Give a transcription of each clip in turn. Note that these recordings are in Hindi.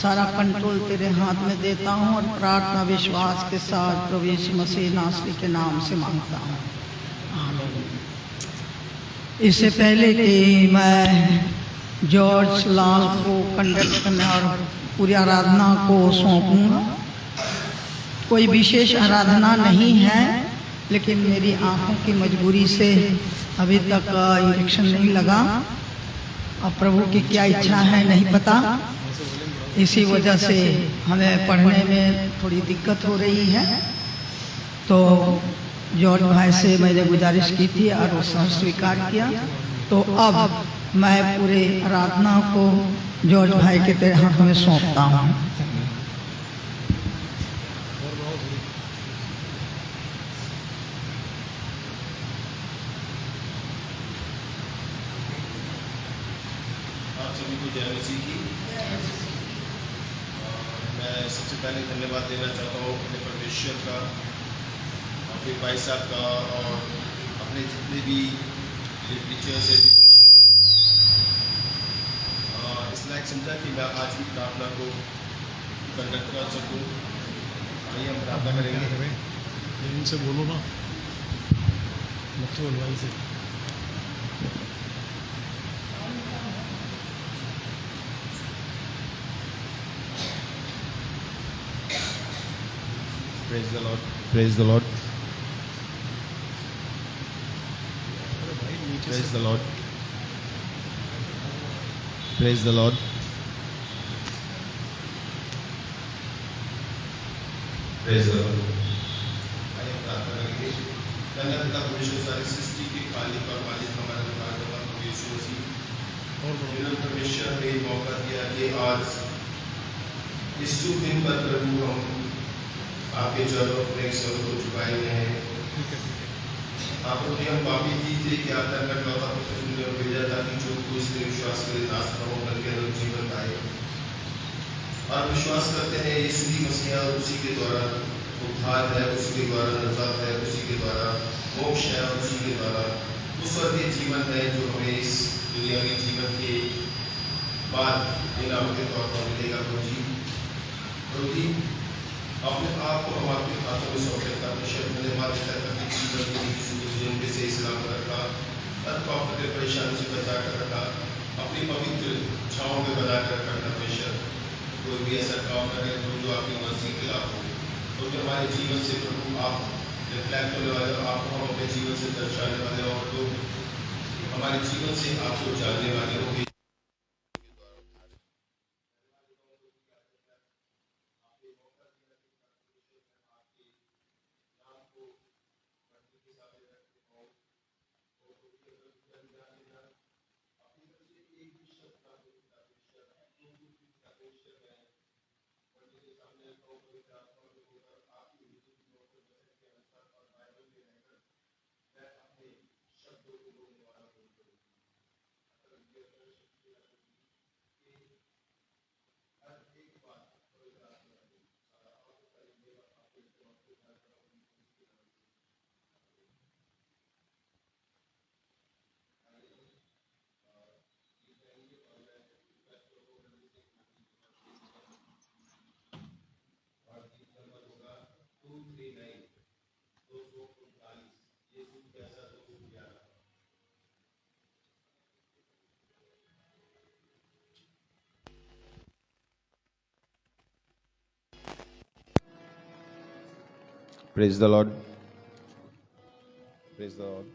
सारा कंट्रोल तेरे हाथ में देता हूँ और प्रार्थना विश्वास के साथ प्रभु यीशु मसीह नासरी के नाम से मांगता हूँ, आमीन। इससे पहले कि मैं जॉर्ज लाल को कंडक्ट करने और पूरी आराधना को सौंपूंगा, कोई विशेष आराधना नहीं है, लेकिन मेरी आंखों की मजबूरी से अभी तक इंजेक्शन नहीं लगा और प्रभु की क्या इच्छा है नहीं पता, इसी वजह से हमें पढ़ने में थोड़ी दिक्कत हो रही है। तो जॉर्ज भाई से मैंने गुजारिश की थी और उसने स्वीकार किया, तो अब मैं पूरे आराधना को जॉर्ज भाई के तेरे हाथ में सौंपता हूँ। मैं सबसे पहले धन्यवाद देना चाहता हूँ अपने परमेश्वर का, अपने भाई साहब का और अपने जितने भी टीचर्स हैं, इस लायक समझा कि मैं आज की प्रार्थना को कंडक्ट कर सकूँ। आइए हम प्रार्थना करेंगे। इनसे बोलो ना, मत बोलो इनसे। Praise the Lord. Praise the Lord. Praise the Lord. Praise the Lord. Praise the Lord. आइए प्रार्थना करेंगे। धन्यवाद पिता परमेश्वर, सारी सृष्टि के खालिक और मालिक हमारे परमेश्वर प्रभु यीशु मसीह और परमेश्वर ने मौका दिया कि आज इस शुभ दिन पर प्रभु हम आपके चरणों में सर को झुकाए हुए हैं। आप अपने हम पापी ही थे कि आप तक लौटा पुत्र भेजा ताकि जो कोई इसमें विश्वास करे नाश न हो बल्कि अनंत जीवन पाए। और विश्वास करते हैं यीशु ही मसीहा, उसी के द्वारा उद्धार है, उसी के द्वारा नजात है, उसी के द्वारा मोक्ष है, उसी के द्वारा उस स्वर्गीय जीवन है जो हमें इस दुनिया के जीवन के बाद इनाम के तौर पर मिलेगा। प्रभु जी अपने आप को हम आपके हाथों में सौंप देता है। धन्यवाद देता है कि जीवन के जिंदगी से इस्लाम रखा, हर पाप के परेशानी से बचा कर रखा, अपनी पवित्र छाँव में बना कर रखा। परमेश्वर कोई भी ऐसा काम करे जो आपकी मर्जी के खिलाफ हो, तो हमारे जीवन से प्रभु आप रिफ्लेक्ट होने वाले, आपको हम अपने जीवन से दर्शाने वाले और तो हमारे जीवन से आपको जानने वाले होंगे। Praise the Lord. Praise the Lord.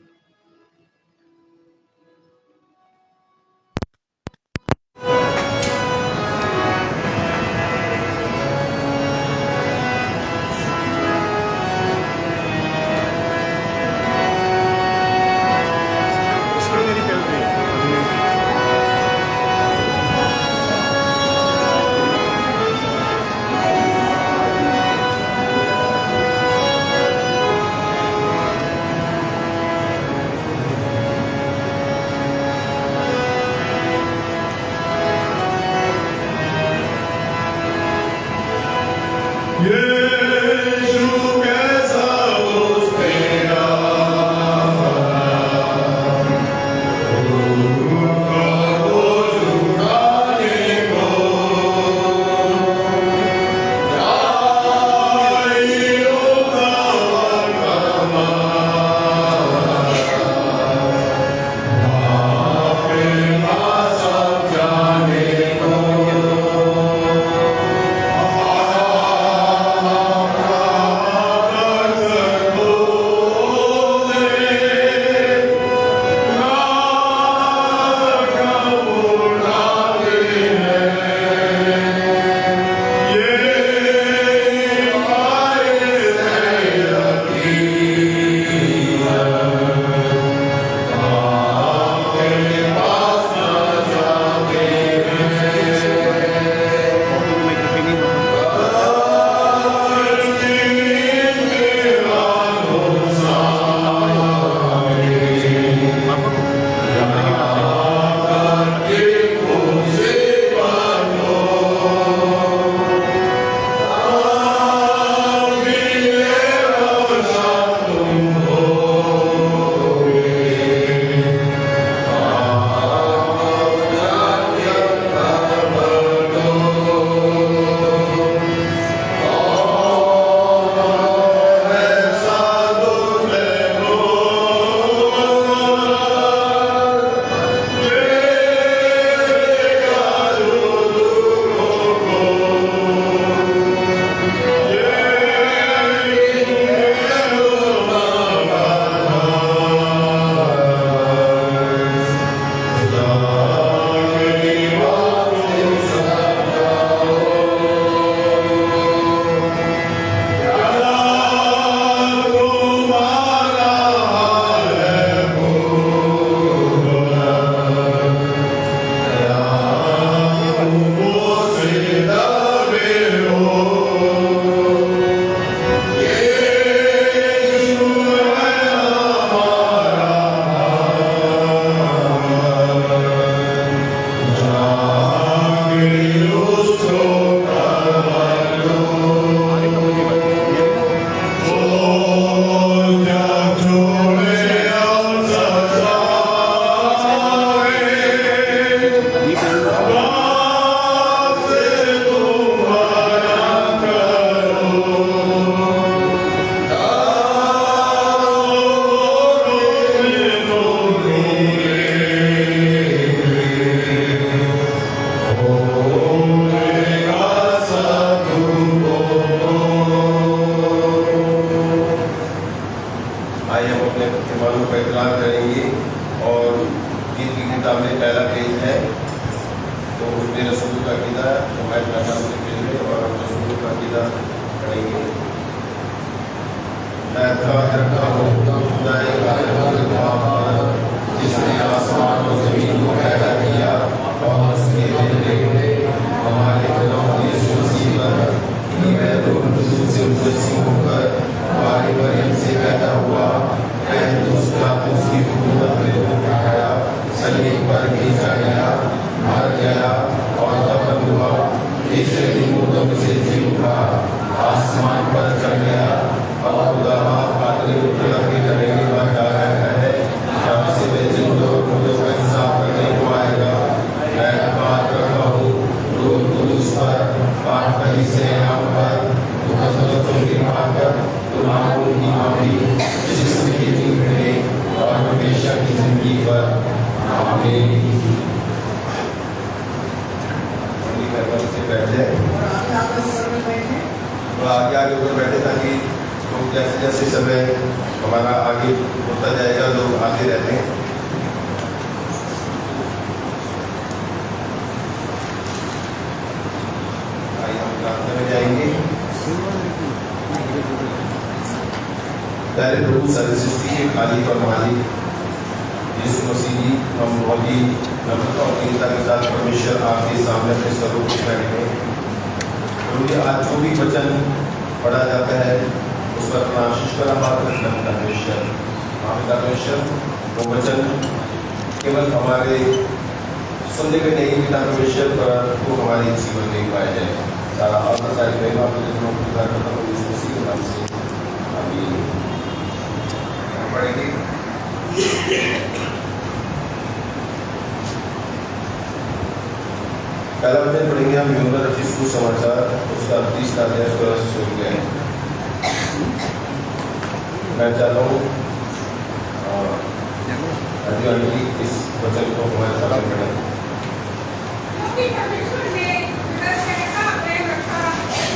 सामने पहला पेज है, तो उसमें रसूल का अकीदा तो मैं करना उससे पहले और हम रसूल का अकीदा पढ़ेंगे। मैं करता हूँ जिसने आसमान और ज़मीन को पैदा किया और उसके बेटे हमारे यीशु मसीह पर कि मैं रूह से मुजस्सिम होकर हमारी मरियम से पैदा हुआ, मैं उसका उसकी हुकूमत में उठाया, सलीब पर खींचा गया, मर गया और दफन हुआ, तीसरे दिन मुर्दों में से जी उठा, आसमान पर चढ़ गया और खुदा पातले उठा के करेंगे वादा है, जहाँ से वे जिंदों और मुर्दों का हिसाब करने को आएगा। मैं बात करता हूँ रूह कुदूस पर, पाक कहीं से यहाँ पर मुकद्दसों की खाकर गुनाहों की माफी, जिस्म की नींद और हमेशा की जिंदगी पर। आमीन। से बैठे तो आगे आगे ऊपर बैठे ताकि लोग जैसे जैसे समय हमारा आगे होता जाएगा लोग आते रहते हैं। आइए हम प्रार्थना में जाएंगे। पहले प्रभु सारी सृष्टि के खालिक और मालिक यीशु मसीह जी, हम बहुत ही नम्रता और दीनता के साथ परमेश्वर आपके सामने अपने स्वरूप में खड़े हैं। प्रभु जी, आज जो भी वचन पढ़ा जाता है उस पर अपना आशीष का हाथ रखना परमेश्वर। परमेश्वर वो वचन केवल हमारे सुनने में नहीं मिलता परमेश्वर, पर वो हमारे जीवन में पाया जाए। सारा आपका सारी महिमा आपके जितनों को करता हूँ यीशु मसीह के नाम से, आमीन। पढ़ेंगे पहला वचन पढ़ेंगे हम यूहन्ना रचित सुसमाचार उसका 30 अध्याय 16 से शुरू है। मैं चाहता हूँ आंटी इस वचन को हमारे सामने पढ़ें। परमेश्वर ने ऐसा प्रेम रखा,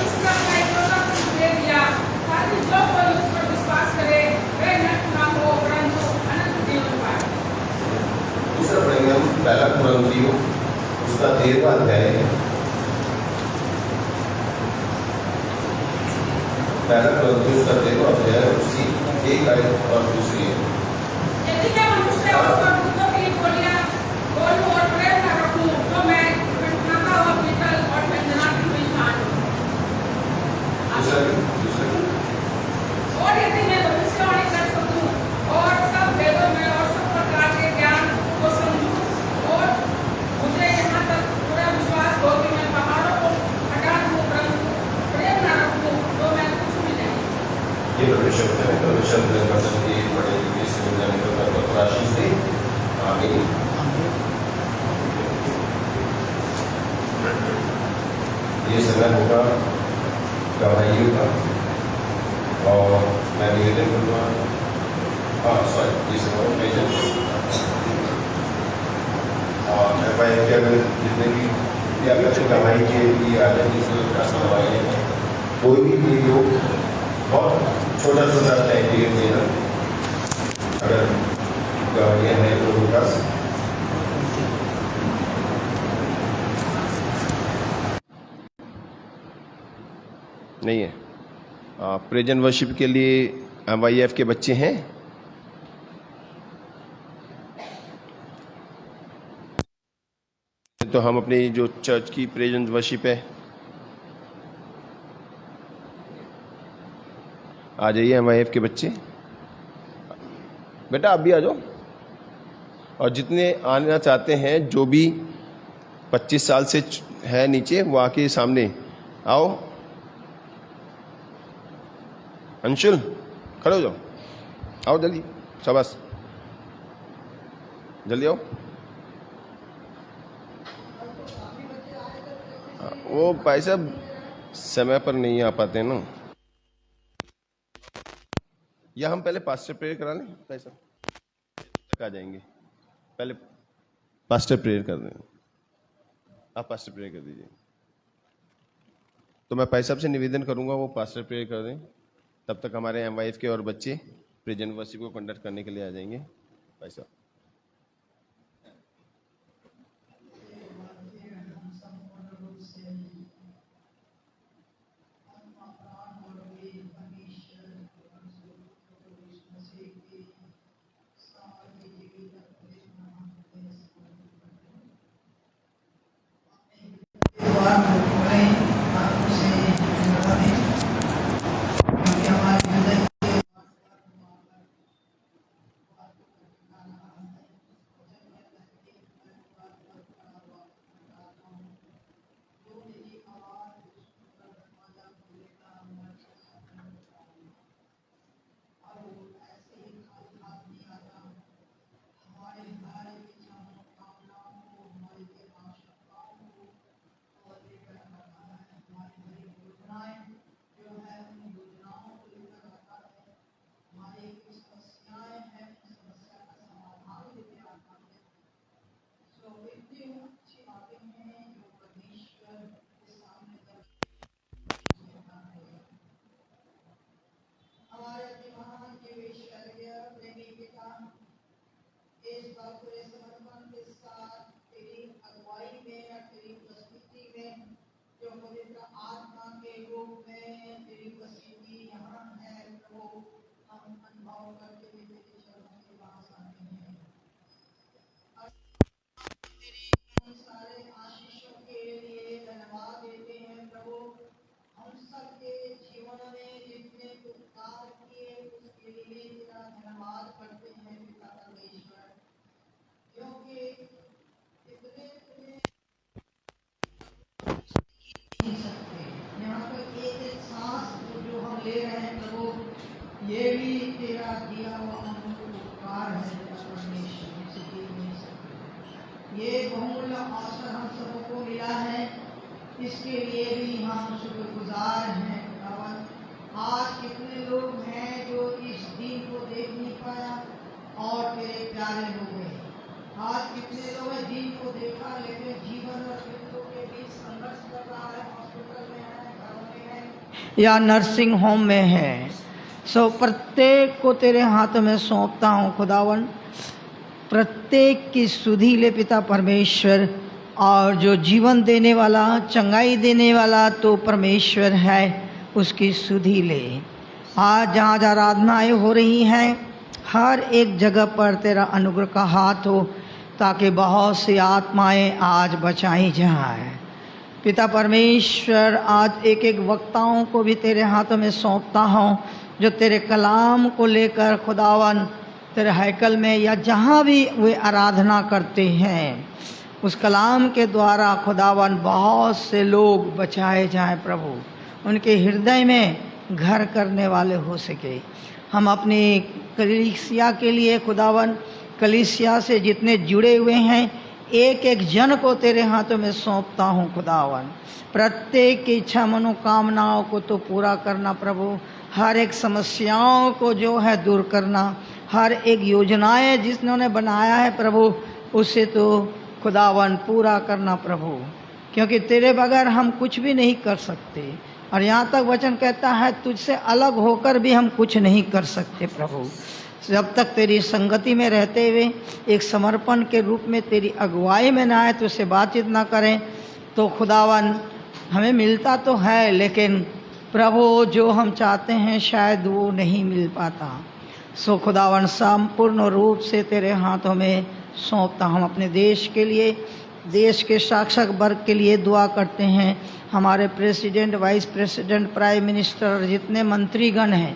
उसका अपना इकलौता पुत्र दे दिया, ताकि जो कोई उस पर विश्वास करे वह नष्ट न हो परंतु अनंत जीवन पाए। दूसरा पढ़ेंगे हम पहला कुरिन्थियों उसका 13वां अध्याय। पहला कुरिन्थियों उसका 13वां अध्याय उसकी एक आयत और दूसरी है। यदि मैं मनुष्य और स्वर्गदूतों की बोलियां बोलूं और प्रेम न रखूं तो मैं टटका हुआ पीतल और झंझनाती हुई खान हूं। और यदि मैं भविष्यवाणी कर सकूं और सब वेदों में और सब प्रकार के ज्ञान को समझूं और मुझे यहाँ तक पूरा विश्वास हो कि मैं पहाड़ों को हटा दूं परंतु प्रेम न रखूं तो मैं कुछ भी नहीं। ये परमेश्वर है, परमेश्वर ने वचन की बड़े इस जाने को आशीष दे। आमीन। ये समय होगा गवाहियों का और मैं निवेदन करूँगा। ये समय मेजर और FIF के अगर जितने भी गवाही के लिए आ जाए जिसको गवाही है, कोई भी लोग बहुत छोटा छोटा टाइम पीरियड देना अगर गवाहियाँ हैं लोगों का। नहीं है प्रेजेंट वर्शिप के लिए MYF के बच्चे हैं। तो हम अपनी जो चर्च की प्रेजेंट वर्शिप है आ जाइए MYF के बच्चे, बेटा आप भी आ जाओ। और जितने आना चाहते हैं जो भी 25 साल से है नीचे वो आके सामने आओ। अंशुल खड़े हो जाओ, आओ जल्दी, शाबाश जल्दी आओ। वो भाई साहब समय पर नहीं आ पाते ना, या हम पहले पास्टर प्रेयर करा लें भाई साहब, तक आ जाएंगे। पहले पास्टर प्रेयर कर दें, आप पास्टर प्रेयर कर दीजिए। तो मैं भाई साहब से निवेदन करूंगा वो पास्टर प्रेयर कर दें, तब तक हमारे MYF के और बच्चे प्रेजेंट वर्शिप को कंडक्ट करने के लिए आ जाएंगे। भाई साहब द्वार को खोलें, आप उसे बता दें, क्योंकि हमारे हृदय हमारे अतिमहान के विश्वर्य प्रेमी पिता, इस भव्य समर्पण के साथ तेरी अगुवाई में और तेरी उपस्थिति में जो पवित्र आत्मा के रूप में तेरी उपस्थिति यहाँ है, प्रभु हम अनुभव करते हुए तेरे चरणों के पास आते हैं। तेरी उन सारे आशीषों के लिए धन्यवाद देते हैं प्रभु। हम सबके जीवन में जितने उपकार किए उसके लिए तेरा धन्यवाद करते हैं पिता परमेश्वर, क्योंकि इतने तुम्हें नहीं सकते। यहाँ पर एक एक सांस जो हम ले रहे हैं प्रभु, ये भी तेरा दिया हुआ अमूल्य उपकार है पिता परमेश्वर, जिसे दे नहीं सकते। ये बहुमूल्य अवसर हम सबको मिला है, इसके लिए भी हम शुक्रगुजार हैं। आज कितने लोग हैं जो इस दिन को देख नहीं पाया और तेरे प्यारे हो गए। आज कितने लोग हैं दिन को देखा लेकिन जीवन और मृत्यु के बीच संघर्ष कर रहा है, हॉस्पिटल में है, घरों में है या नर्सिंग होम में है। सो प्रत्येक को तेरे हाथ में सौंपता हूँ खुदावन। प्रत्येक की सुधि ले पिता परमेश्वर, और जो जीवन देने वाला, चंगाई देने वाला तो परमेश्वर है, उसकी सुधि ले। आज जहाँ जहाँ आराधनाएँ हो रही हैं, हर एक जगह पर तेरा अनुग्रह का हाथ हो, ताकि बहुत सी आत्माएं आज बचाई जाए। पिता परमेश्वर, आज एक एक वक्ताओं को भी तेरे हाथों में सौंपता हूँ, जो तेरे कलाम को लेकर खुदावन तेरे हैकल में या जहाँ भी वे आराधना करते हैं, उस कलाम के द्वारा खुदावन बहुत से लोग बचाए जाएं प्रभु, उनके हृदय में घर करने वाले हो सके। हम अपनी कलीसिया के लिए खुदावन, कलीसिया से जितने जुड़े हुए हैं, एक एक जन को तेरे हाथों में सौंपता हूँ खुदावन। प्रत्येक की इच्छा मनोकामनाओं को तो पूरा करना प्रभु, हर एक समस्याओं को जो है दूर करना, हर एक योजनाएं जिन्होंने बनाया है प्रभु, उसे तो खुदावन पूरा करना प्रभु, क्योंकि तेरे बगैर हम कुछ भी नहीं कर सकते। और यहाँ तक वचन कहता है, तुझसे अलग होकर भी हम कुछ नहीं कर सकते प्रभु। जब तक तेरी संगति में रहते हुए एक समर्पण के रूप में तेरी अगुवाई में ना आए, तुझसे बातचीत ना करें, तो खुदावन हमें मिलता तो है, लेकिन प्रभु जो हम चाहते हैं शायद वो नहीं मिल पाता। सो खुदावन संपूर्ण रूप से तेरे हाथों में सौंपता हूँ। अपने देश के लिए, देश के शासक वर्ग के लिए दुआ करते हैं। हमारे president, vice president, prime minister और जितने मंत्रीगण हैं,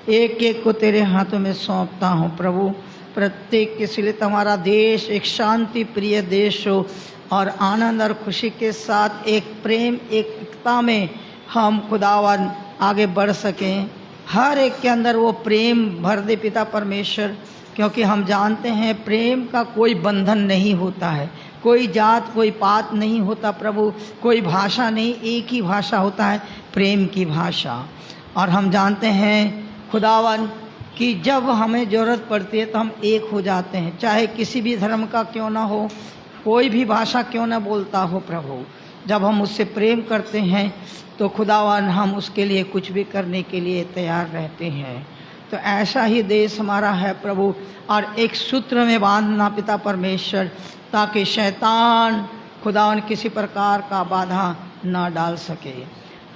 एक एक को तेरे हाथों में सौंपता हूँ प्रभु। प्रत्येक के लिए हमारा देश एक शांति प्रिय देश हो, और आनंद और खुशी के साथ एक प्रेम, एक एकता में हम खुदावन आगे बढ़ सकें। हर एक के अंदर वो प्रेम भर दे पिता परमेश्वर, क्योंकि हम जानते हैं प्रेम का कोई बंधन नहीं होता है, कोई जात कोई पात नहीं होता प्रभु, कोई भाषा नहीं, एक ही भाषा होता है, प्रेम की भाषा। और हम जानते हैं खुदावन कि जब हमें ज़रूरत पड़ती है तो हम एक हो जाते हैं, चाहे किसी भी धर्म का क्यों ना हो, कोई भी भाषा क्यों ना बोलता हो प्रभु। जब हम उससे प्रेम करते हैं तो खुदावन हम उसके लिए कुछ भी करने के लिए तैयार रहते हैं। तो ऐसा ही देश हमारा है प्रभु, और एक सूत्र में बांधना पिता परमेश्वर, ताकि शैतान खुदावन किसी प्रकार का बाधा ना डाल सके।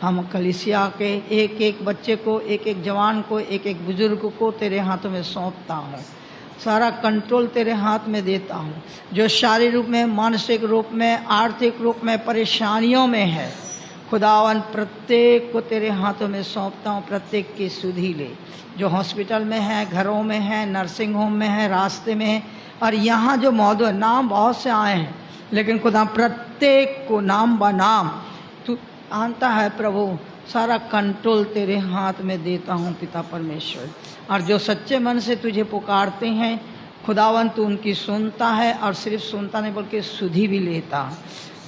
हम कलीसिया के एक एक बच्चे को, एक एक जवान को, एक एक बुजुर्ग को तेरे हाथों में सौंपता हूँ। सारा कंट्रोल तेरे हाथ में देता हूँ। जो शारीरिक रूप में, मानसिक रूप में, आर्थिक रूप में परेशानियों में है, खुदावन प्रत्येक को तेरे हाथों में सौंपता हूँ। प्रत्येक की सुधि ले। जो हॉस्पिटल में है, घरों में है, नर्सिंग होम में है, रास्ते में है, और यहाँ जो मौजूद नाम बहुत से आए हैं, लेकिन खुदा प्रत्येक को नाम ब नाम तू जानता है प्रभु। सारा कंट्रोल तेरे हाथ में देता हूँ पिता परमेश्वर। और जो सच्चे मन से तुझे पुकारते हैं खुदावन, तू उनकी सुनता है, और सिर्फ सुनता नहीं बल्कि सुधि भी लेता।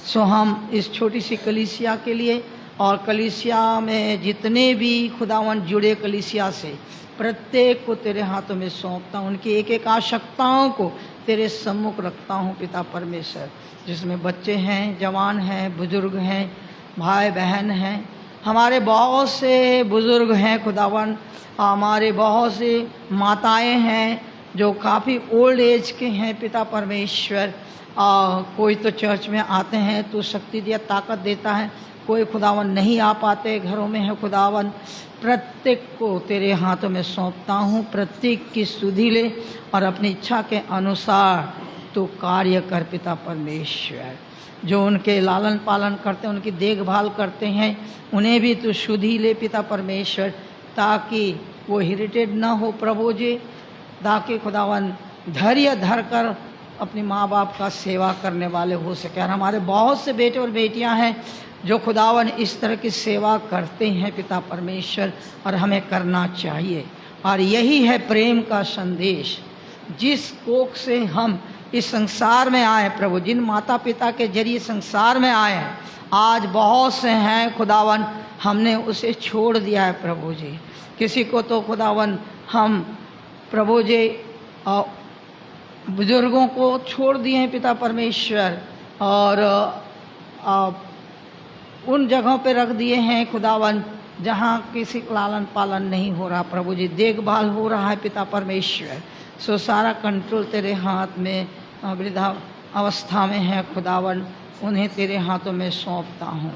सो हम इस छोटी सी कलीसिया के लिए और कलीसिया में जितने भी खुदावन जुड़े कलीसिया से, प्रत्येक को तेरे हाथों में सौंपता हूँ। उनकी एक एक आवश्यकताओं को तेरे सम्मुख रखता हूँ पिता परमेश्वर। जिसमें बच्चे हैं, जवान हैं, बुजुर्ग हैं, भाई बहन हैं, हमारे बहुत से बुजुर्ग हैं खुदावन, हमारे बहुत से माताएं हैं जो काफ़ी ओल्ड एज के हैं पिता परमेश्वर। कोई तो चर्च में आते हैं, तू शक्ति दिया, ताकत देता है, कोई खुदावन नहीं आ पाते, घरों में है खुदावन। प्रत्येक को तेरे हाथों में सौंपता हूँ। प्रत्येक की सुधि ले और अपनी इच्छा के अनुसार तो कार्य कर पिता परमेश्वर। जो उनके लालन पालन करते हैं, उनकी देखभाल करते हैं, उन्हें भी तू सुधि ले पिता परमेश्वर, ताकि वो इरिटेट ना हो प्रभु जी, ताकि खुदावन धैर्य धर कर अपनी माँ बाप का सेवा करने वाले हो सके। और हमारे बहुत से बेटे और बेटियां हैं जो खुदावन इस तरह की सेवा करते हैं पिता परमेश्वर, और हमें करना चाहिए। और यही है प्रेम का संदेश, जिस कोख से हम इस संसार में आए प्रभु, जिन माता पिता के जरिए संसार में आए हैं, आज बहुत से हैं खुदावन, हमने उसे छोड़ दिया है प्रभु जी। किसी को तो खुदावन हम प्रभु जी बुजुर्गों को छोड़ दिए हैं पिता परमेश्वर, और उन जगहों पे रख दिए हैं खुदावन जहाँ किसी का लालन पालन नहीं हो रहा प्रभु जी, देखभाल हो रहा है पिता परमेश्वर। सो सारा कंट्रोल तेरे हाथ में, वृद्धा अवस्था में है खुदावन, उन्हें तेरे हाथों में सौंपता हूँ।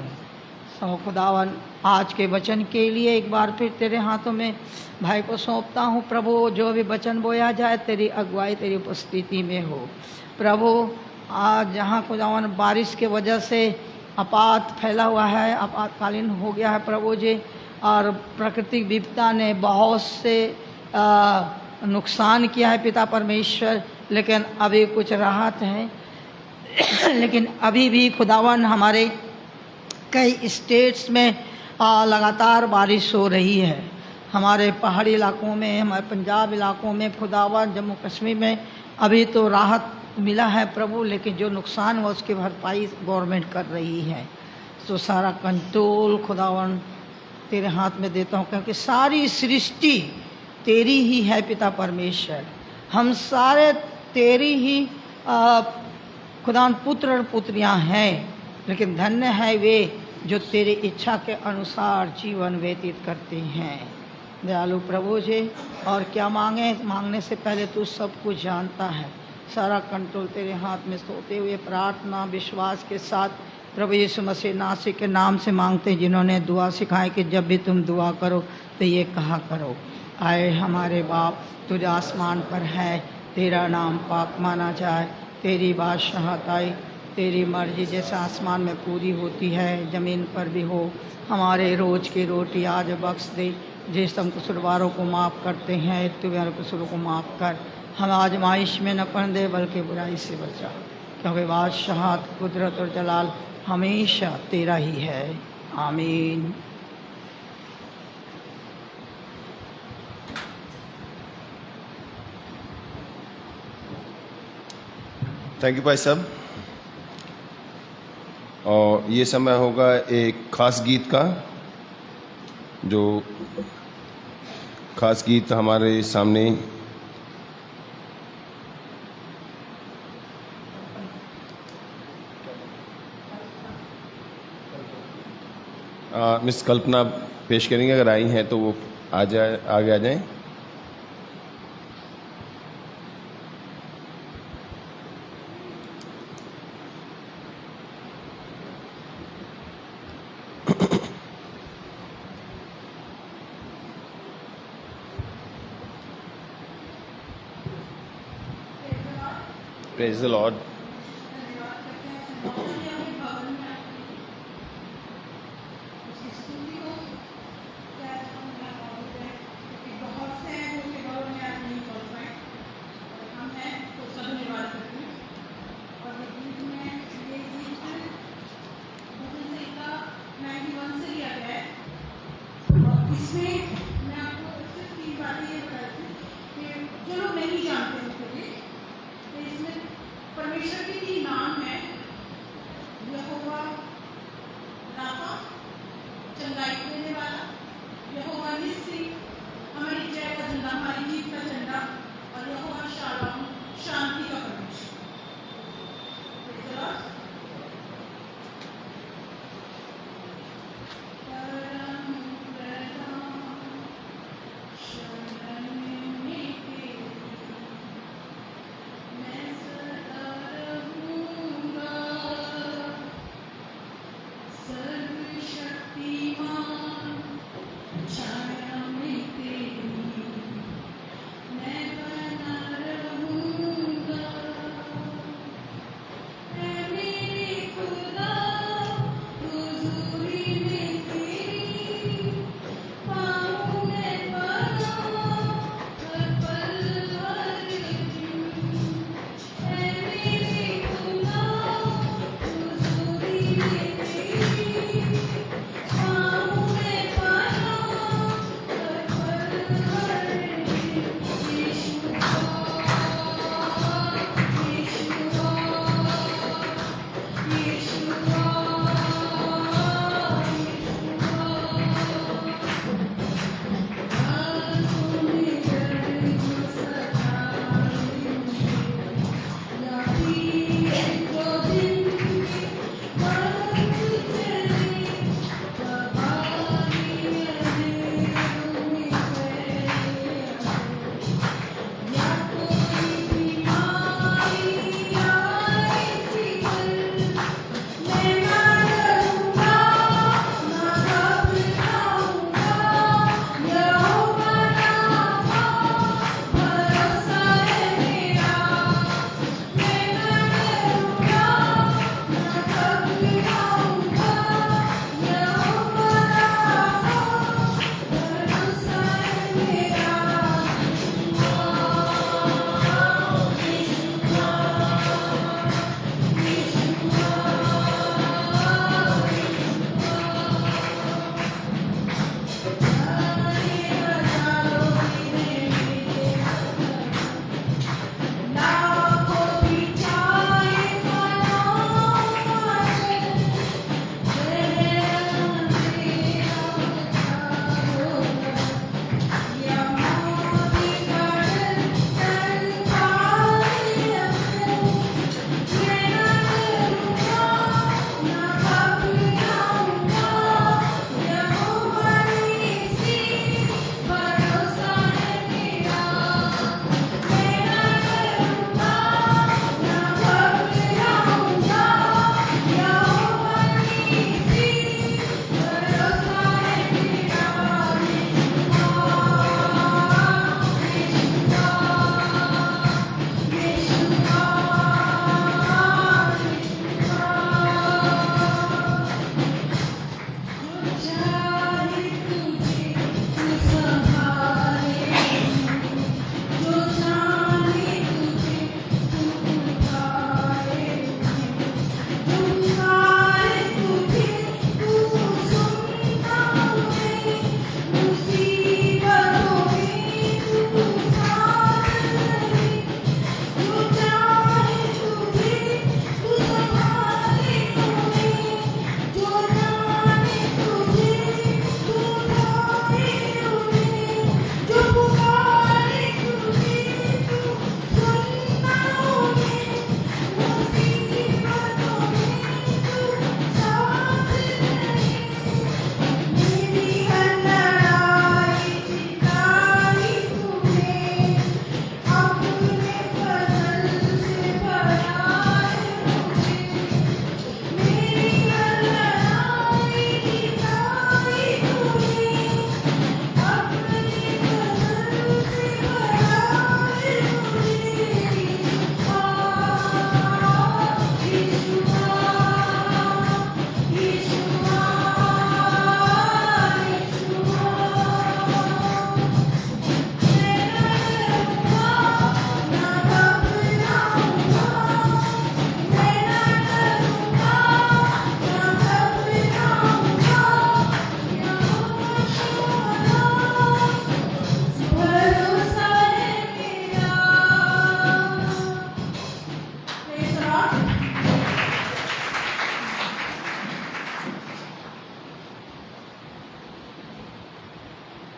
सो खुदावन आज के वचन के लिए एक बार फिर तेरे हाथों में भाई को सौंपता हूँ प्रभु। जो भी वचन बोया जाए तेरी अगुवाई, तेरी उपस्थिति में हो प्रभु। आज जहाँ खुदावन बारिश के वजह से आपात फैला हुआ है, आपातकालीन हो गया है प्रभु जी, और प्राकृतिक विपदा ने बहुत से नुकसान किया है पिता परमेश्वर, लेकिन अभी कुछ राहत है। लेकिन अभी भी खुदावन हमारे कई स्टेट्स में लगातार बारिश हो रही है। हमारे पहाड़ी इलाकों में, हमारे पंजाब इलाकों में खुदावन, जम्मू कश्मीर में अभी तो राहत मिला है प्रभु, लेकिन जो नुकसान हुआ उसकी भरपाई गवर्नमेंट कर रही है। तो सारा कंट्रोल खुदावन तेरे हाथ में देता हूँ, क्योंकि सारी सृष्टि तेरी ही है पिता परमेश्वर। हम सारे तेरी ही खुदावन पुत्र और पुत्रियाँ हैं, लेकिन धन्य है वे जो तेरी इच्छा के अनुसार जीवन व्यतीत करते हैं। दयालु प्रभु जी, और क्या मांगे, मांगने से पहले तू सब कुछ जानता है। सारा कंट्रोल तेरे हाथ में सोते हुए प्रार्थना विश्वास के साथ प्रभु यीशु मसीह नासरी के नाम से मांगते हैं, जिन्होंने दुआ सिखाई कि जब भी तुम दुआ करो तो ये कहा करो, आए हमारे बाप तुझ आसमान पर है, तेरा नाम पाक माना जाए, तेरी बादशाहत आए, तेरी मर्जी जैसे आसमान में पूरी होती है ज़मीन पर भी हो। हमारे रोज़ की रोटी आज बख्श दे, जिस हम कसूरवारों को माफ़ करते हैं, तू हमारे कसूरों को माफ़ कर। हम आजमाइश में न पड़ने दे, बल्कि बुराई से बचा, क्योंकि बादशाहत कुदरत और जलाल हमेशा तेरा ही है। आमीन। थैंक यू भाई साहब। और ये समय होगा एक खास गीत का, जो खास गीत हमारे सामने मिस कल्पना पेश करेंगे। अगर आई हैं तो वो आगे आ जाएं। Praise the Lord. धन्यवाद करते हैं अपने बहुत से अपने भवन में आने के लिए। उसकी स्तुति हो क्या हम यहाँ मौजूद हैं, क्योंकि बहुत से हैं जो उसके भवन में आज नहीं पहुँच पाए और हम हैं तो उसका धन्यवाद करते हैं। और ये गीत में ये गीत भजन संहिता 91 से लिया गया है और इसमें मैं आपको सिर्फ 3 बातें ये बताई थी कि जो लोग नहीं जानते हैं मुझे, तो इसमें परमेश्वर के 3 नाम हैं, यहोवा राफा चंगाई देने वाला, यहोवा निस्सी हमारी जय का झंडा, हमारी जीत का झंडा, और यहोवा शालोम शांति का परमेश्वर। Praise the Lord। परम प्रधान शरण में तेरी मैं सदा रहूँगा, सर्वशक्तिमान छाया में तेरी मैं बना रहूँगा। ऐ मेरे खुदा हुज़ूरी में तेरी पाऊँ मैं पनाह हर पल हर दिन। ऐ मेरे खुदा हुज़ूरी में तेरी पाऊँ मैं पनाह हर पल हर दिन। यीशुआ यीशुआ यीशुआ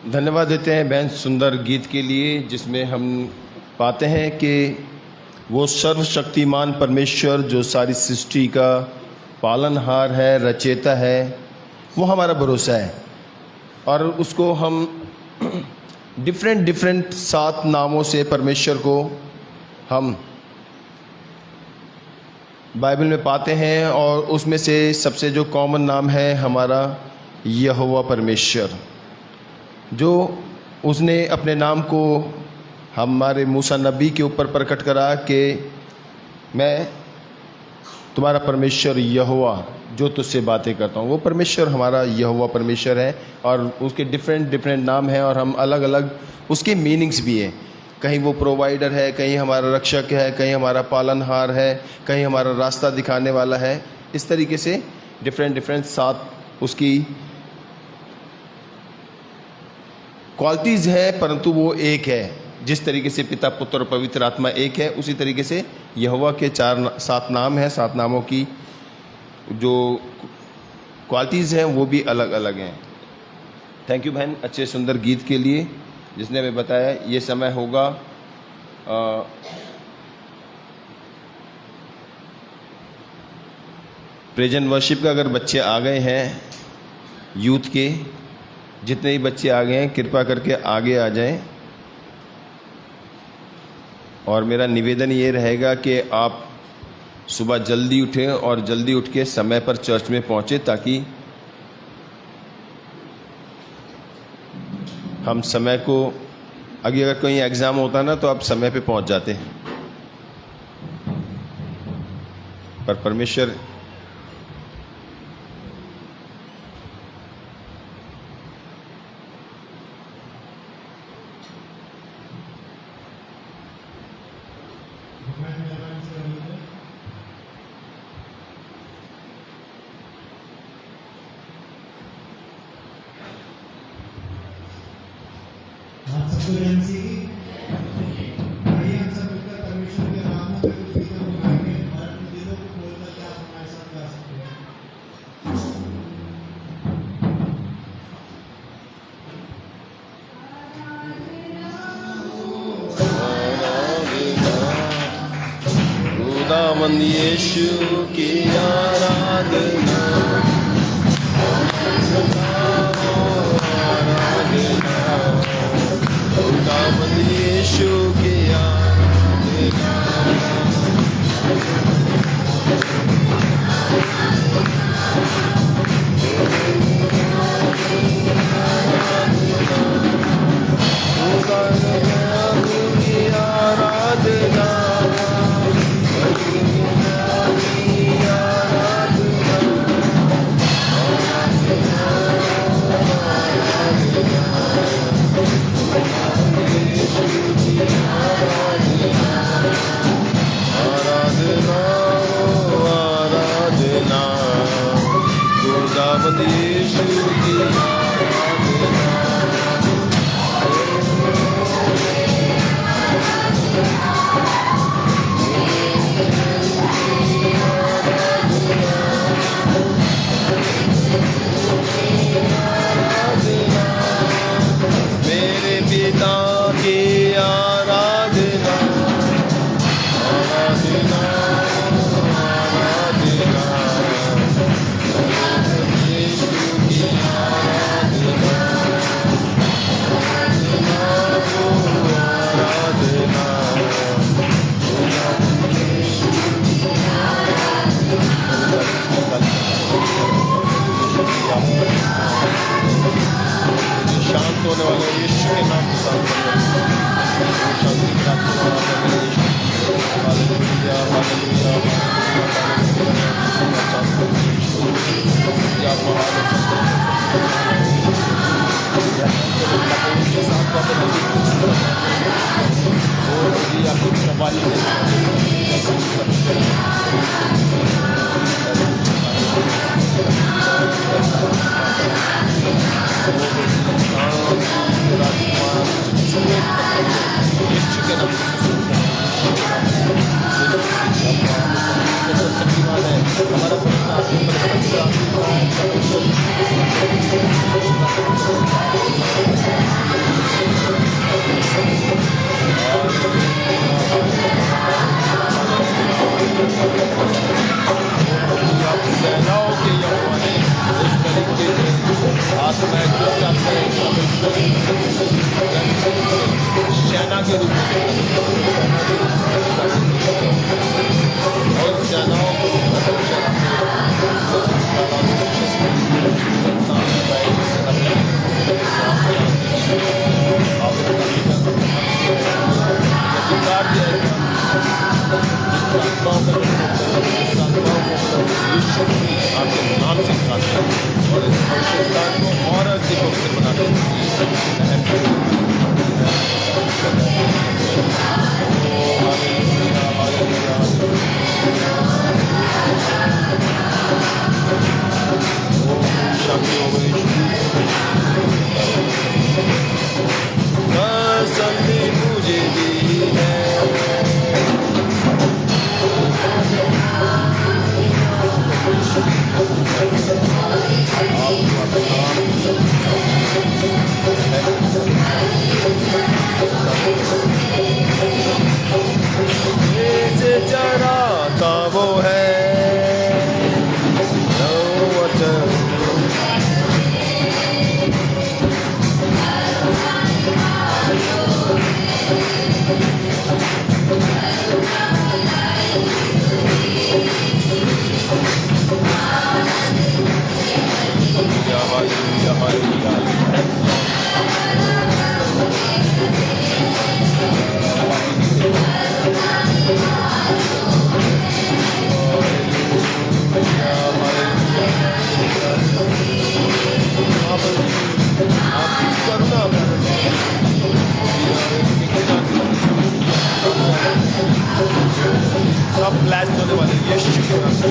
धन्यवाद देते हैं बहन सुंदर गीत के लिए, जिसमें हम पाते हैं कि वो सर्वशक्तिमान परमेश्वर जो सारी सृष्टि का पालनहार है, रचयिता है, वो हमारा भरोसा है। और उसको हम डिफरेंट 7 नामों से परमेश्वर को हम बाइबल में पाते हैं, और उसमें से सबसे जो कॉमन नाम है हमारा यहोवा परमेश्वर, जो उसने अपने नाम को हमारे मूसा नबी के ऊपर प्रकट करा कि मैं तुम्हारा परमेश्वर यहोवा जो तुझसे बातें करता हूँ। वो परमेश्वर हमारा यहोवा परमेश्वर है, और उसके डिफरेंट नाम हैं, और हम अलग अलग उसके मीनिंग्स भी हैं। कहीं वो प्रोवाइडर है, कहीं हमारा रक्षक है, कहीं हमारा पालनहार है, कहीं हमारा रास्ता दिखाने वाला है। इस तरीके से डिफरेंट 7 उसकी क्वालिटीज़ है, परंतु वो एक है। जिस तरीके से पिता, पुत्र और पवित्र आत्मा एक है, उसी तरीके से यहोवा के 7 नाम हैं। 7 नामों की जो क्वालिटीज़ हैं वो भी अलग अलग हैं। थैंक यू बहन अच्छे सुंदर गीत के लिए, जिसने हमें बताया। ये समय होगा प्रेजेंट वर्शिप का। अगर बच्चे आ गए हैं, यूथ के जितने ही बच्चे आ गए हैं, कृपा करके आगे आ जाएं। और मेरा निवेदन ये रहेगा कि आप सुबह जल्दी उठें और जल्दी उठ के समय पर चर्च में पहुँचे, ताकि हम समय को, अगर कोई एग्ज़ाम होता ना तो आप समय पे पहुँच जाते हैं, पर परमेश्वर आप सबको एमसी आइए हम सब मिलकर परमेश्वर के नाम में कुछ गीत हम गाएंगे और अपने दिलों को खोलकर के आप हमारे साथ गा सकते हैं। खुदावंद यीशु की आराधना, खुदावंद यीशु की आराधना, खुदावंद यीशु की आराधना। मेरे पिता की आराधना, आराधना, आराधना, यीशु की आराधना, आराधना, आराधना, शांत होने वाले यीशु के नाम से शांत शांति प्राप्त होने वाला यीशु। हालेलुया, हालेलुया, हालेलुया, महान के साथ बातें और आपको सवाल हमारा आपके नाम से खाते हैं और इस पवित्र स्थान को और अधिक पवित्र बनाते हैं। शांति हो गई। कसम मुझे दी है से चराता वो है सब ब्लेस होने वाले यीशु के नाम से।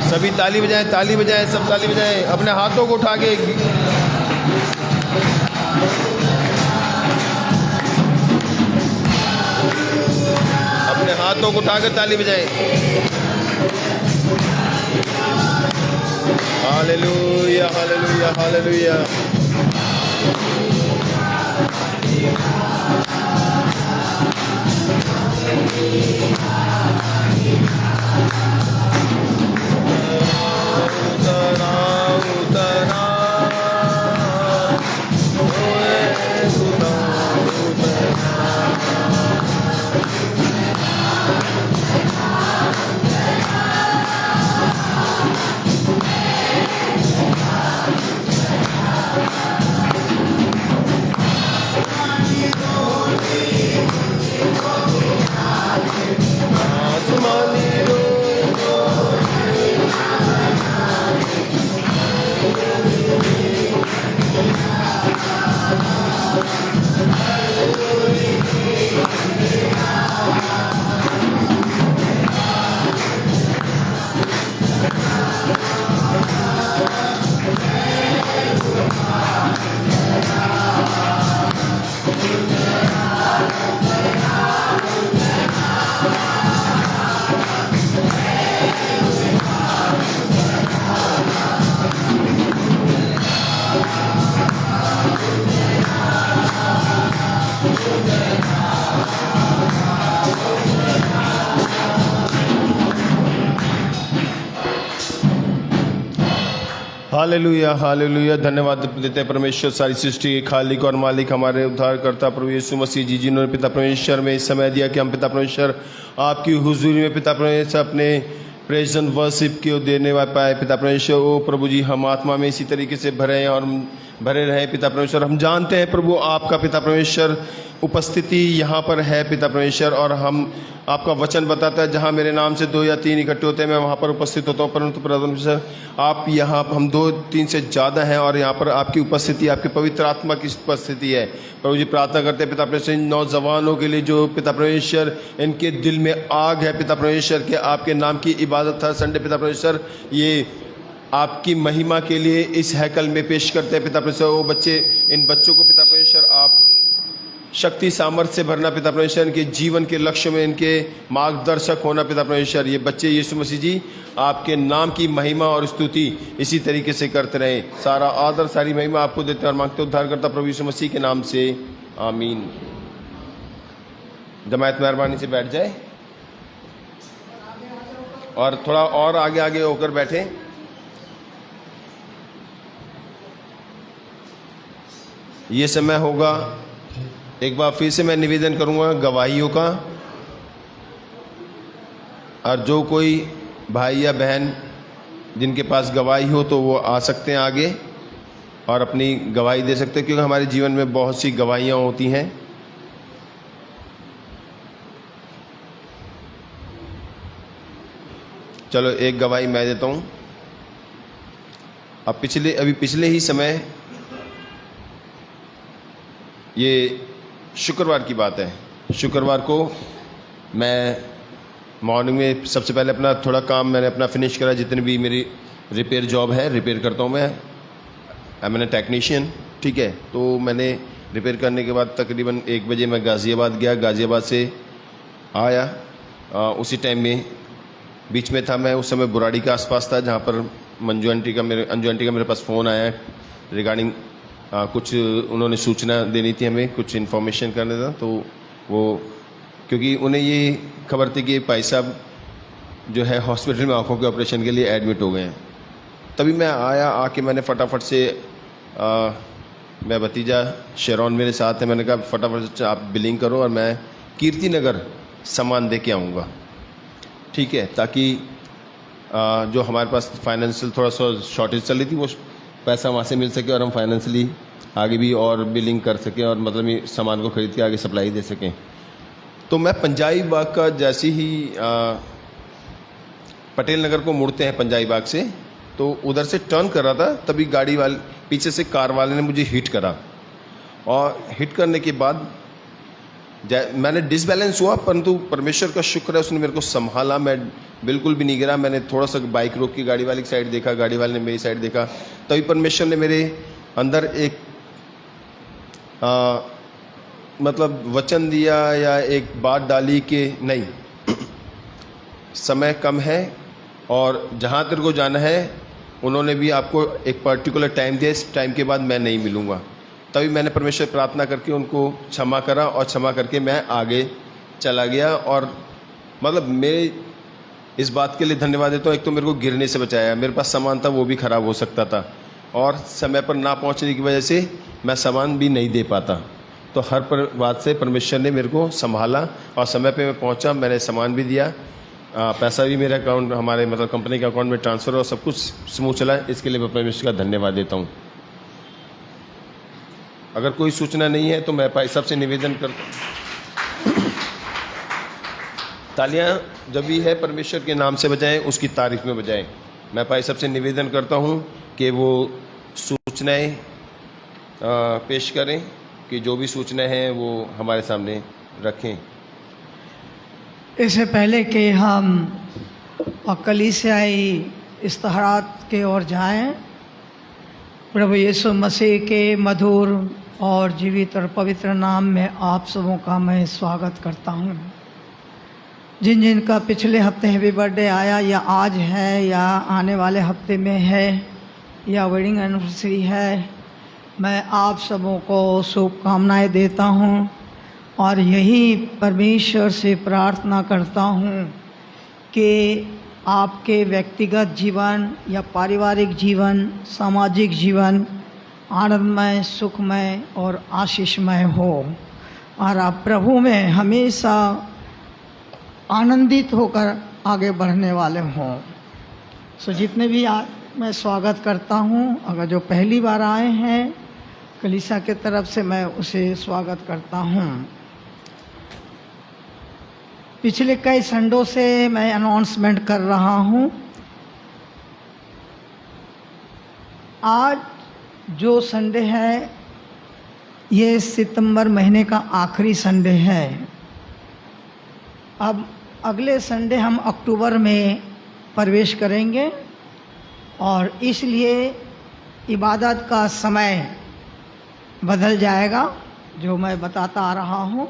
सभी ताली बजाएं, सब ताली बजाएं। अपने हाथों को उठा के उठाकर ताली बजाएं। Hallelujah, hallelujah, hallelujah. Thank you. Hallelujah hallelujah. धन्यवाद देते हैं परमेश्वर सारी सृष्टि के खालिक और मालिक हमारे उद्धारकर्ता प्रभु यीशु मसीह जी, जिन्होंने पिता परमेश्वर में इस समय दिया कि हम पिता परमेश्वर आपकी हुजूरी में पिता परमेश्वर अपने प्रेज एंड वर्शिप की देने पाए। पिता परमेश्वर ओ प्रभु जी, हम आत्मा में इसी तरीके से भरे हैं और भरे रहें पिता परमेश्वर। हम जानते हैं प्रभु आपका पिता परमेश्वर उपस्थिति यहाँ पर है पिता परमेश्वर, और हम आपका वचन बताता है जहाँ मेरे नाम से 2 या 3 इकट्ठे होते हैं मैं वहाँ पर उपस्थित होता हूँ। परंतु परमेश्वर आप यहाँ हम 2-3 से ज़्यादा हैं और यहाँ पर आपकी उपस्थिति, आपकी पवित्र आत्मा की उपस्थिति है। प्रभु जी प्रार्थना करते हैं पिता परमेश्वर इन नौजवानों के लिए जो पिता परमेश्वर इनके दिल में आग है पिता परमेश्वर के आपके नाम की इबादत हर संडे पिता परमेश्वर ये आपकी महिमा के लिए इस हैकल में पेश करते हैं पिता परमेश्वर। वो बच्चे, इन बच्चों को पिता परमेश्वर आप शक्ति सामर्थ्य से भरना पिता परमेश्वर, इनके जीवन के लक्ष्य में इनके मार्गदर्शक होना पिता परमेश्वर। ये बच्चे यीशु मसीह जी आपके नाम की महिमा और स्तुति इसी तरीके से करते रहें। सारा आदर सारी महिमा आपको देते हैं और मांगते उद्धारकर्ता प्रभु यीशु मसीह के नाम से, आमीन। जमायत मेहरबानी से बैठ जाए और थोड़ा और आगे आगे होकर बैठे। ये समय होगा, एक बार फिर से मैं निवेदन करूंगा गवाहियों का, और जो कोई भाई या बहन जिनके पास गवाही हो तो वो आ सकते हैं आगे और अपनी गवाही दे सकते हैं, क्योंकि हमारे जीवन में बहुत सी गवाहियाँ होती हैं। चलो एक गवाही मैं देता हूँ। अब पिछले ही समय, ये शुक्रवार की बात है, शुक्रवार को मैं मॉर्निंग में सबसे पहले अपना थोड़ा काम मैंने अपना फिनिश करा, जितनी भी मेरी रिपेयर जॉब है, रिपेयर करता हूँ मैंने टेक्नीशियन, ठीक है। तो मैंने रिपेयर करने के बाद तकरीबन 1 बजे मैं गाज़ियाबाद गया, गाज़ियाबाद से आया। उसी टाइम में बीच में था मैं उस समय बुराड़ी के आसपास था, जहाँ पर अंजू आंटी का मेरे पास फ़ोन आया रिगार्डिंग कुछ उन्होंने सूचना देनी थी, हमें कुछ इन्फॉर्मेशन करने था। तो वो क्योंकि उन्हें ये खबर थी कि भाई साहब जो है हॉस्पिटल में आँखों के ऑपरेशन के लिए एडमिट हो गए हैं। तभी मैं आया, आके मैंने फटाफट से मैं भतीजा शेरॉन मेरे साथ है, मैंने कहा फटाफट से आप बिलिंग करो और मैं कीर्ति नगर सामान दे के आऊँगा, ठीक है, ताकि जो हमारे पास फाइनेंशियल थोड़ा सा शॉर्टेज चल रही थी वो पैसा वहाँ से मिल सके और हम फाइनेंशियली आगे भी और बिलिंग कर सकें और मतलब ये सामान को खरीद के आगे सप्लाई दे सकें। तो मैं पंजाबी बाग का जैसे ही पटेल नगर को मुड़ते हैं पंजाबी बाग से, तो उधर से टर्न कर रहा था, तभी गाड़ी वाले पीछे से कार वाले ने मुझे हिट करा, और हिट करने के बाद मैंने डिसबैलेंस हुआ, परंतु परमेश्वर का शुक्र है उसने मेरे को संभाला, मैं बिल्कुल भी नहीं गिरा। मैंने थोड़ा सा बाइक रोक के गाड़ी वाले की साइड देखा, गाड़ी वाले ने मेरी साइड देखा, तभी परमेश्वर ने मेरे अंदर एक मतलब वचन दिया या एक बात डाली कि नहीं, समय कम है और जहाँ तेरे को जाना है उन्होंने भी आपको एक पर्टिकुलर टाइम दिया, इस टाइम के बाद मैं नहीं मिलूँगा। तभी मैंने परमेश्वर प्रार्थना करके उनको क्षमा करा और क्षमा करके मैं आगे चला गया। और मतलब मैं इस बात के लिए धन्यवाद देता हूँ, एक तो मेरे को गिरने से बचाया, मेरे पास सामान था वो भी ख़राब हो सकता था, और समय पर ना पहुँचने की वजह से मैं सामान भी नहीं दे पाता। तो हर बात से परमेश्वर ने मेरे को संभाला और समय पे मैं पहुँचा, मैंने सामान भी दिया, पैसा भी मेरे अकाउंट हमारे मतलब कंपनी के अकाउंट में ट्रांसफ़र और सब कुछ स्मूथ चला। इसके लिए मैं परमेश्वर का धन्यवाद देता हूँ। अगर कोई सूचना नहीं है तो मैं भाई सबसे निवेदन करता हूँ, तालियां जब भी है परमेश्वर के नाम से बजाएं, उसकी तारीफ में बजाएं। मैं भाई सबसे निवेदन करता हूँ कि वो सूचनाएं पेश करें, कि जो भी सूचनाएं हैं वो हमारे सामने रखें। इससे पहले कि हम कलीसियाई इस्तिहारात के ओर जाएं, प्रभु यीशु मसीह के मधुर और जीवित और पवित्र नाम में आप सबों का मैं स्वागत करता हूं। जिन जिन का पिछले हफ्ते हैप्पी बर्थडे आया या आज है या आने वाले हफ्ते में है या वेडिंग एनिवर्सरी है, मैं आप सबों को शुभकामनाएं देता हूं और यही परमेश्वर से प्रार्थना करता हूं कि आपके व्यक्तिगत जीवन या पारिवारिक जीवन, सामाजिक जीवन आनंदमय, सुखमय और आशीषमय हो और आप प्रभु में हमेशा आनंदित होकर आगे बढ़ने वाले हों। सो जितने भी मैं स्वागत करता हूँ, अगर जो पहली बार आए हैं कलीसिया के तरफ से मैं उसे स्वागत करता हूँ। पिछले कई संडों से मैं अनाउंसमेंट कर रहा हूँ। आज जो संडे है ये सितंबर महीने का आखिरी संडे है। अब अगले संडे हम अक्टूबर में प्रवेश करेंगे और इसलिए इबादत का समय बदल जाएगा, जो मैं बताता आ रहा हूँ।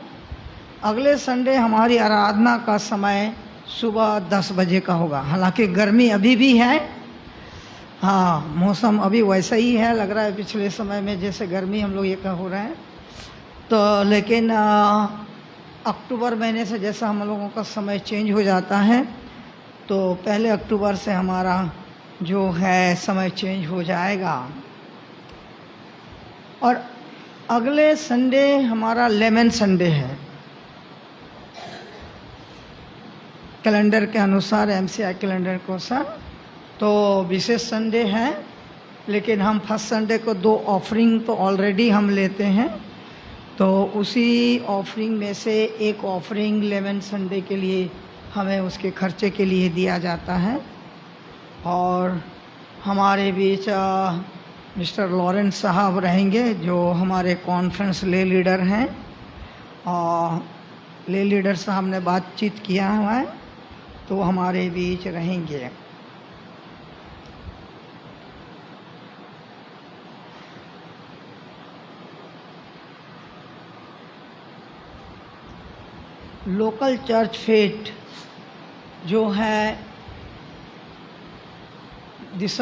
अगले संडे हमारी आराधना का समय सुबह 10 बजे का होगा। हालांकि गर्मी अभी भी है, हाँ मौसम अभी वैसा ही है, लग रहा है पिछले समय में जैसे गर्मी हम लोग ये का हो रहे हैं। तो लेकिन अक्टूबर महीने से जैसा हम लोगों का समय चेंज हो जाता है, तो पहले अक्टूबर से हमारा जो है समय चेंज हो जाएगा। और अगले संडे हमारा लेमन संडे है, कैलेंडर के अनुसार, एमसीआई कैलेंडर के अनुसार तो विशेष संडे है। लेकिन हम फर्स्ट संडे को 2 ऑफरिंग तो ऑलरेडी हम लेते हैं, तो उसी ऑफरिंग में से एक ऑफरिंग लेमन संडे के लिए हमें उसके खर्चे के लिए दिया जाता है। और हमारे बीच मिस्टर लॉरेंस साहब रहेंगे, जो हमारे कॉन्फ्रेंस ले लीडर हैं, और ले लीडर साहब ने बातचीत किया हुआ है, तो हमारे बीच रहेंगे। लोकल चर्च फेट जो है दिसंबर